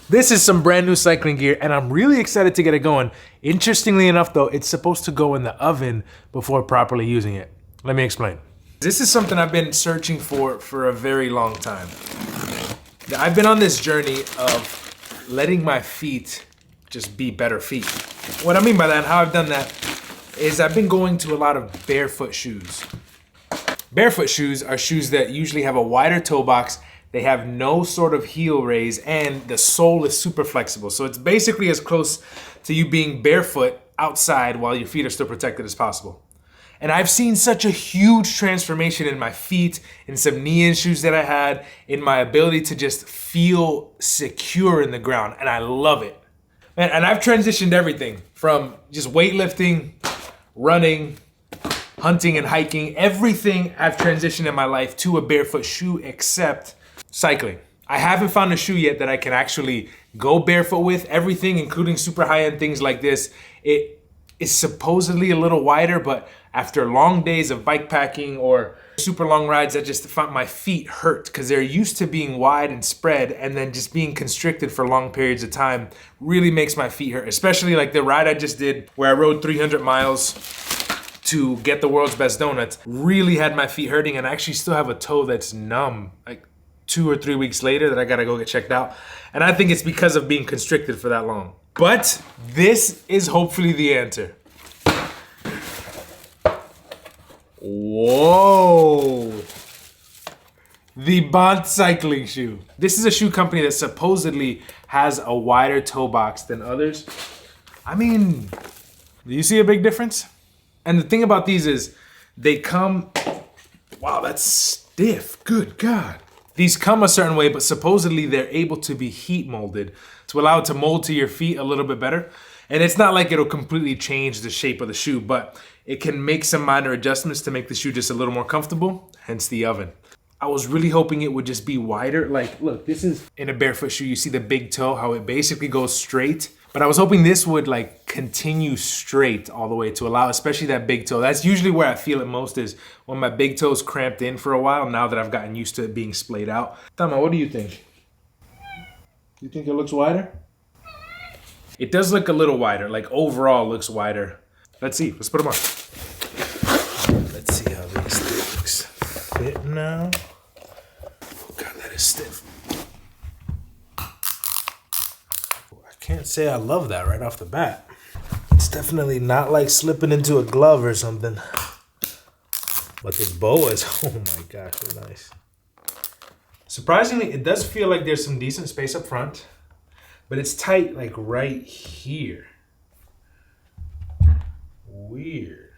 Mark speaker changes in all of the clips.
Speaker 1: This is some brand new cycling gear and I'm really excited to get it going. Interestingly enough though, it's supposed to go in the oven before properly using it. Let me explain. This is something I've been searching for a very long time. I've been on this journey of letting my feet just be better feet. What I mean by that and how I've done that is I've been going to a lot of barefoot shoes. Barefoot shoes are shoes that usually have a wider toe box. They have no sort of heel raise and the sole is super flexible. So it's basically as close to you being barefoot outside while your feet are still protected as possible. And I've seen such a huge transformation in my feet, in some knee issues that I had, in my ability to just feel secure in the ground. And I love it. And I've transitioned everything from just weightlifting, running, hunting and hiking, everything I've transitioned in my life to a barefoot shoe except cycling. I haven't found a shoe yet that I can actually go barefoot with. Everything, including super high-end things like this, it is supposedly a little wider, but after long days of bike packing or super long rides, I just found my feet hurt because they're used to being wide and spread, and then just being constricted for long periods of time really makes my feet hurt. Especially like the ride I just did where I rode 300 miles to get the world's best donuts, really had my feet hurting, and I actually still have a toe that's numb, like 2 or 3 weeks later that I gotta go get checked out. And I think it's because of being constricted for that long. But this is hopefully the answer. Whoa. The Bont cycling shoe. This is a shoe company that supposedly has a wider toe box than others. I mean, do you see a big difference? And the thing about these is they come, wow, that's stiff, good God. These come a certain way, but supposedly they're able to be heat molded to allow it to mold to your feet a little bit better. And it's not like it'll completely change the shape of the shoe, but it can make some minor adjustments to make the shoe just a little more comfortable, hence the oven. I was really hoping it would just be wider. Like, look, this is in a barefoot shoe. You see the big toe, how it basically goes straight. But I was hoping this would like continue straight all the way to allow, especially that big toe. That's usually where I feel it most, is when my big toe's cramped in for a while, now that I've gotten used to it being splayed out. Tama, what do you think? You think it looks wider? It does look a little wider, like overall looks wider. Let's see, let's put them on. Let's see how these things fit now. Oh God, that is stiff. Can't say I love that right off the bat. It's definitely not like slipping into a glove or something. But this boa is, oh my gosh, so nice. Surprisingly, it does feel like there's some decent space up front, but it's tight like right here. Weird.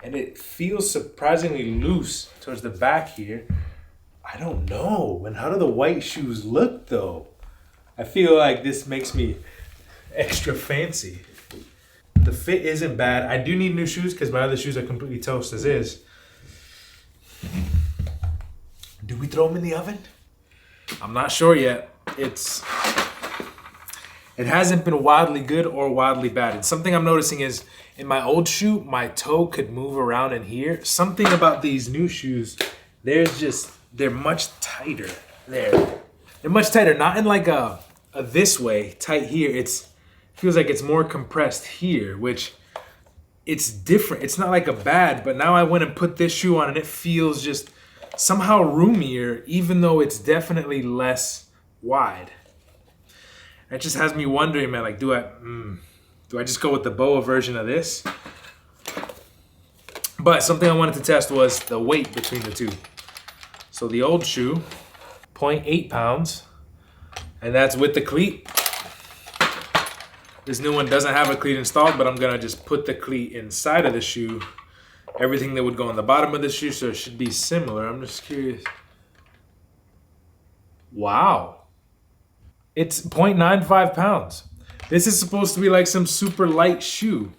Speaker 1: And it feels surprisingly loose towards the back here. I don't know. And how do the white shoes look though? I feel like this makes me extra fancy. The fit isn't bad. I do need new shoes because my other shoes are completely toast as is. Do we throw them in the oven? I'm not sure yet. It hasn't been wildly good or wildly bad. And something I'm noticing is in my old shoe, my toe could move around in here. Something about these new shoes, they're much tighter there. They're much tighter, not in like a this way, tight here. It feels like it's more compressed here, which it's different. It's not like a bad, but now I went and put this shoe on and it feels just somehow roomier, even though it's definitely less wide. That just has me wondering, man, like, do I just go with the boa version of this? But something I wanted to test was the weight between the two. So the old shoe, 0.8 pounds, and that's with the cleat. This new one doesn't have a cleat installed, but I'm gonna just put the cleat inside of the shoe. Everything that would go on the bottom of the shoe, so it should be similar. I'm just curious. Wow. It's 0.95 pounds. This is supposed to be like some super light shoe.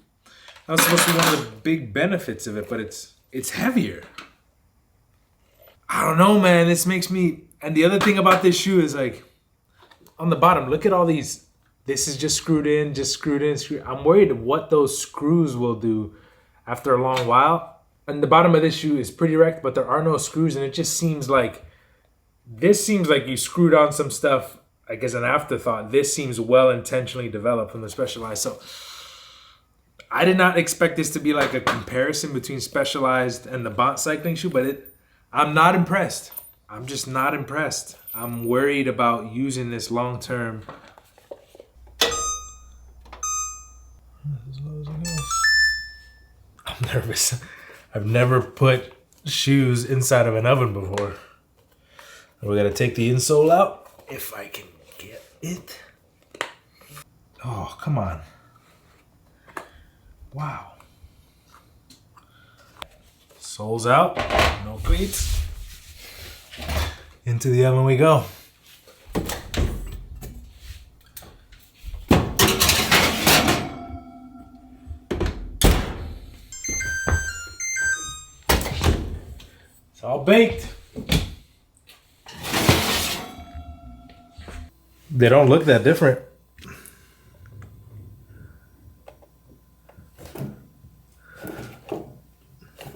Speaker 1: That's supposed to be one of the big benefits of it, but it's heavier. I don't know, man. This makes me... And the other thing about this shoe is like, on the bottom, look at all these. This is just screwed in. I'm worried what those screws will do after a long while. And the bottom of this shoe is pretty wrecked, but there are no screws, and it just seems like This seems like you screwed on some stuff, like as an afterthought. This seems well intentionally developed from the Specialized. So I did not expect this to be like a comparison between Specialized and the Bont cycling shoe, but I'm not impressed. I'm just not impressed. I'm worried about using this long term. I'm nervous. I've never put shoes inside of an oven before. We're gonna take the insole out if I can get it. Oh, come on. Wow. Soles out, no cleats. Into the oven we go. It's all baked. They don't look that different.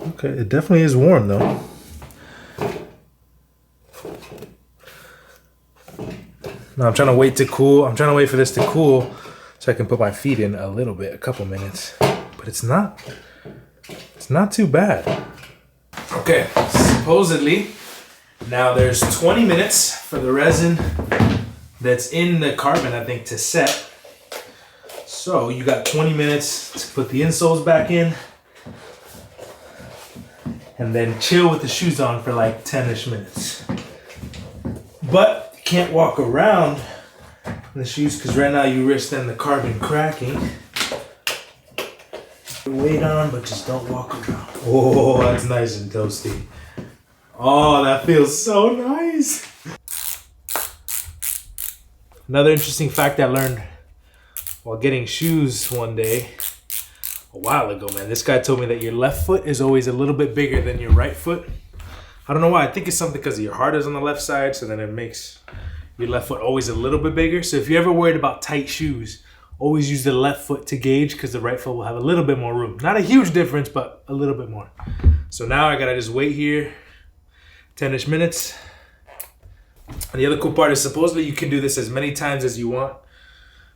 Speaker 1: Okay, it definitely is warm though. Now I'm trying to wait to cool. I'm trying to wait for this to cool so I can put my feet in a little bit, a couple minutes. But it's not too bad. Okay, supposedly now there's 20 minutes for the resin that's in the carbon, I think, to set. So you got 20 minutes to put the insoles back in and then chill with the shoes on for like 10-ish minutes. But you can't walk around in the shoes because right now you risk then the carbon cracking. Weight on, but just don't walk around. Oh, that's nice and toasty. Oh, that feels so nice. Another interesting fact I learned while getting shoes one day, a while ago, man. This guy told me that your left foot is always a little bit bigger than your right foot. I don't know why. I think it's something because your heart is on the left side, so then it makes your left foot always a little bit bigger. So if you're ever worried about tight shoes, always use the left foot to gauge because the right foot will have a little bit more room. Not a huge difference, but a little bit more. So now I gotta just wait here 10-ish minutes. And the other cool part is supposedly you can do this as many times as you want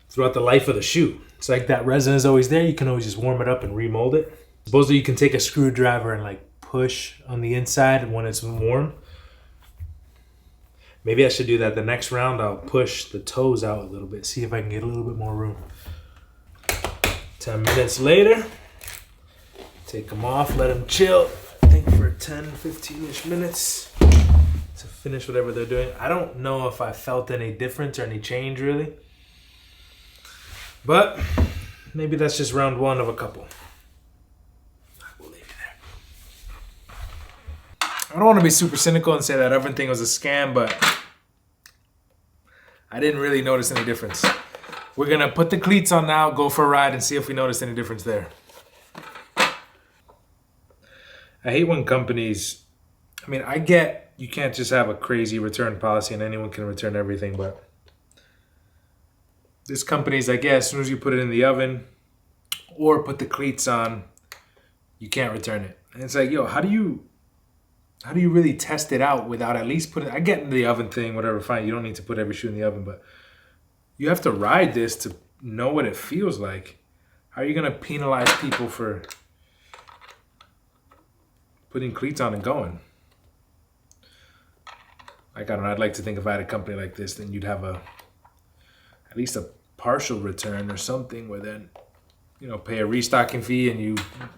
Speaker 1: throughout the life of the shoe. It's like that resin is always there. You can always just warm it up and remold it. Supposedly you can take a screwdriver and like push on the inside when it's warm. Maybe I should do that the next round. I'll push the toes out a little bit, see if I can get a little bit more room. 10 minutes later, take them off, let them chill. I think for 10, 15-ish minutes to finish whatever they're doing. I don't know if I felt any difference or any change really. But maybe that's just round one of a couple. We'll leave it there. I don't want to be super cynical and say that oven thing was a scam, but I didn't really notice any difference. We're gonna put the cleats on now, go for a ride, and see if we notice any difference there. I hate when companies, I mean, I get you can't just have a crazy return policy and anyone can return everything, but this company's like, yeah, as soon as you put it in the oven or put the cleats on, you can't return it. And it's like, yo, how do you really test it out without at least putting, I get in the oven thing, whatever, fine. You don't need to put every shoe in the oven, but you have to ride this to know what it feels like. How are you going to penalize people for putting cleats on and going? Like, I don't know, I'd like to think if I had a company like this, then you'd have at least a partial return or something where then, you know, pay a restocking fee and you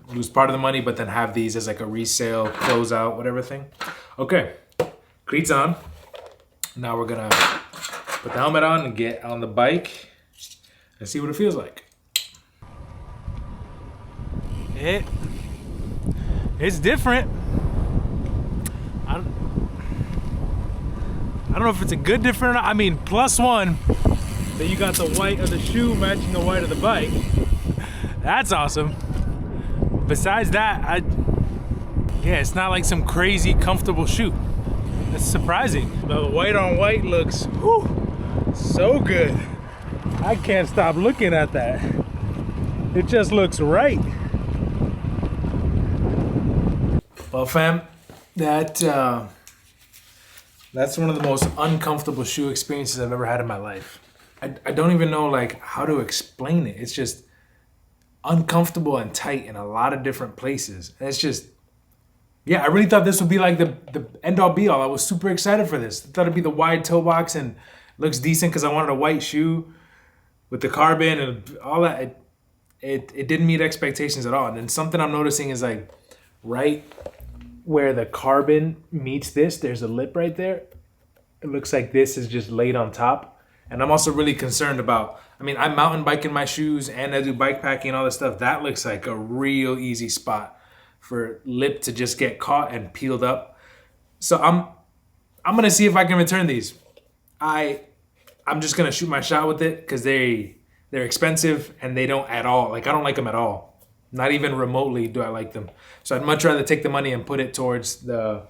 Speaker 1: lose part of the money, but then have these as like a resale, closeout, whatever thing. Okay, cleats on. Now we're gonna put the helmet on and get on the bike and see what it feels like. It's different. I don't know if it's a good different. I mean, +1 that you got the white of the shoe matching the white of the bike. That's awesome. Besides that, yeah, it's not like some crazy comfortable shoe. That's surprising. The white on white looks so good. I can't stop looking at that. It just looks right. Well, fam, that That's one of the most uncomfortable shoe experiences I've ever had in my life. I don't even know like how to explain it. It's just uncomfortable and tight in a lot of different places. And it's just, yeah, I really thought this would be like the end all be all. I was super excited for this. I thought it'd be the wide toe box and looks decent because I wanted a white shoe with the carbon and all that. It didn't meet expectations at all. And then something I'm noticing is like right where the carbon meets this, there's a lip right there. It looks like this is just laid on top. And I'm also really concerned about, I mean, I'm mountain biking my shoes and I do bike packing and all this stuff. That looks like a real easy spot for lip to just get caught and peeled up. So I'm gonna see if I can return these. I'm just gonna shoot my shot with it because they're expensive and they don't at all. Like I don't like them at all. Not even remotely do I like them. So I'd much rather take the money and put it towards the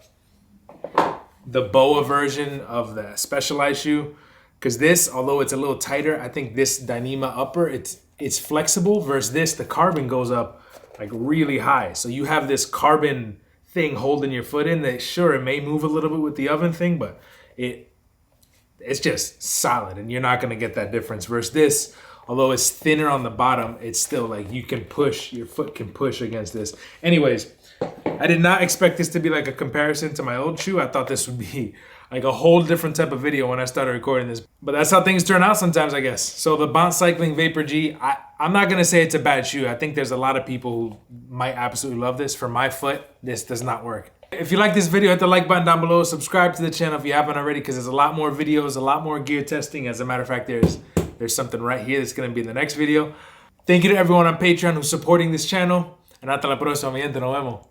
Speaker 1: BOA version of the Specialized shoe. Because this, although it's a little tighter, I think this Dyneema upper, it's flexible versus this, the carbon goes up like really high. So you have this carbon thing holding your foot in that sure, it may move a little bit with the oven thing, but it's just solid and you're not gonna get that difference. Versus this, although it's thinner on the bottom, it's still like you can push, your foot can push against this. Anyways, I did not expect this to be like a comparison to my old shoe. I thought this would be like a whole different type of video when I started recording this. But that's how things turn out sometimes, I guess. So the Bounce Cycling Vapor G, I'm not gonna say it's a bad shoe. I think there's a lot of people who might absolutely love this. For my foot, this does not work. If you like this video, hit the like button down below. Subscribe to the channel if you haven't already, because there's a lot more videos, a lot more gear testing. As a matter of fact, there's something right here that's gonna be in the next video. Thank you to everyone on Patreon who's supporting this channel. And hasta la próxima, mi gente. Nos vemos.